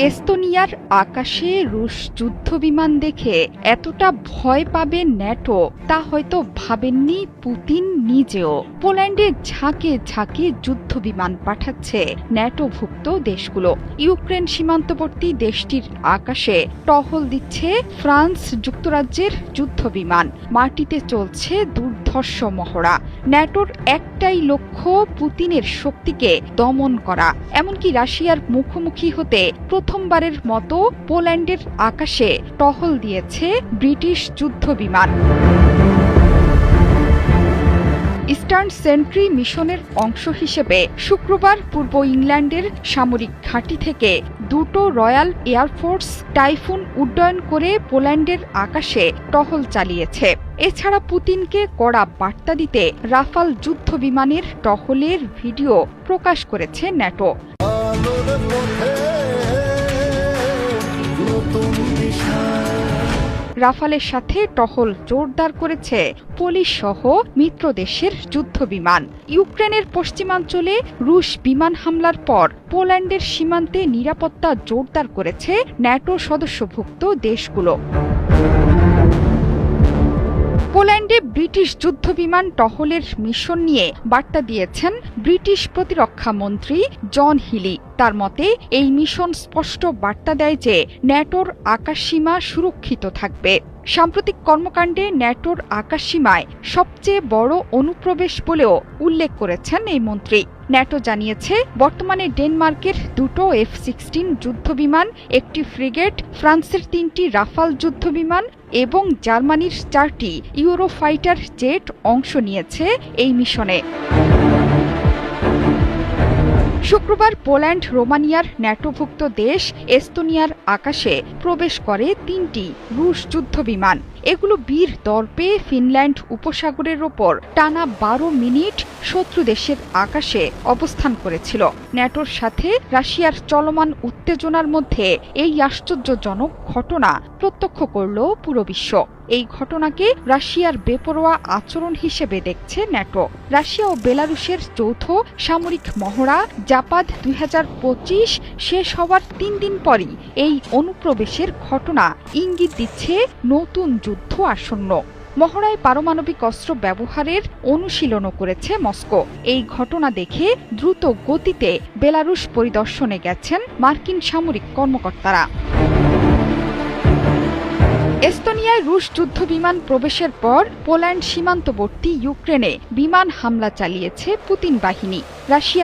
এস্তোনিয়ার আকাশে রুশ যুদ্ধবিমান দেখে এতটা ভয় পাবে ন্যাটো তা হয়তো ভাবেননি পুতিন নিজেও। পোল্যান্ডে ঝাঁকে ঝাঁকে যুদ্ধবিমান পাঠাচ্ছে ন্যাটোভুক্ত দেশগুলো। ইউক্রেন সীমান্তবর্তী দেশটির আকাশে টহল দিচ্ছে ফ্রান্স যুক্তরাজ্যের যুদ্ধবিমান। মাটিতে চলছে দুর্ধর্ষ মহড়া। ন্যাটোর একটাই লক্ষ্য পুতিনের শক্তিকে দমন করা। এমনকি রাশিয়ার মুখোমুখি হতে প্রথমবারের মতো পোল্যান্ডের আকাশে টহল দিয়েছে ব্রিটিশ যুদ্ধবিমান। ইস্টার্ন সেন্ট্রি মিশনের অংশ হিসেবে শুক্রবার পূর্ব ইংল্যান্ডের সামরিক ঘাঁটি থেকে দুটো রয়্যাল এয়ারফোর্স টাইফুন উড্ডয়ন করে পোল্যান্ডের আকাশে টহল চালিয়েছে। এছাড়া পুতিনকে কড়া বার্তা দিতে রাফাল যুদ্ধবিমানের টহলের ভিডিও প্রকাশ করেছে ন্যাটো। রাফালের সাথে টহল জোরদার করেছে পোলিশ সহ মিত্র দেশের যুদ্ধবিমান। ইউক্রেনের পশ্চিমাঞ্চলে রুশ বিমান হামলার পর পোল্যান্ডের সীমান্তে নিরাপত্তা জোরদার করেছে ন্যাটো সদস্যভুক্ত দেশগুলো। পোল্যান্ডে ব্রিটিশ যুদ্ধবিমান টহলের মিশন নিয়ে বার্তা দিয়েছেন ব্রিটিশ প্রতিরক্ষা মন্ত্রী জন হিলি। তার মতে এই মিশন স্পষ্ট বার্তা দেয় যে ন্যাটোর আকাশসীমা সুরক্ষিত থাকবে। সাম্প্রতিক কর্মকাণ্ডে ন্যাটোর আকাশসীমায় সবচেয়ে বড় অনুপ্রবেশ বলেও উল্লেখ করেছেন এই মন্ত্রী। ন্যাটো জানিয়েছে বর্তমানে ডেনমার্কের দুটো F-16 যুদ্ধবিমান, একটি ফ্রিগেট, ফ্রান্সের 3টি রাফাল যুদ্ধবিমান এবং জার্মানির 4টি ইউরোফাইটার জেট অংশ নিয়েছে এই মিশনে। শুক্রবার পোল্যান্ড রোমানিয়ার ন্যাটোভুক্ত দেশ এস্তোনিয়ার আকাশে প্রবেশ করে 3টি রুশ যুদ্ধবিমান। এগুলো বীর দর্পে ফিনল্যান্ড উপসাগরের ওপর টানা 12 মিনিট শত্রু দেশের আকাশে অবস্থান করেছিল। ন্যাটোর সাথে রাশিয়ার চলমান উত্তেজনার মধ্যে এই আশ্চর্যজনক ঘটনা প্রত্যক্ষ করল পুরো বিশ্ব। এই ঘটনাকে রাশিয়ার বেপরোয়া আচরণ হিসেবে দেখছে ন্যাটো। রাশিয়া ও বেলারুশের যৌথ সামরিক মহড়া জাপাদ 2025 শেষ হওয়ার 3 দিন পরই এই অনুপ্রবেশের ঘটনা ইঙ্গিত দিচ্ছে নতুন যুদ্ধ আসন্ন। মহড়ায় পারমাণবিক অস্ত্র ব্যবহারের অনুশীলনও করেছে মস্কো। এই ঘটনা দেখে দ্রুত গতিতে বেলারুশ পরিদর্শনে গেছেন মার্কিন সামরিক কর্মকর্তারা। এস্তোনিয়ায় রুশ যুদ্ধবিমান প্রবেশের পর পোল্যান্ড সীমান্তবর্তী ইউক্রেনে বিমান হামলা চালিয়েছে পুতিন বাহিনী। রাশিয়া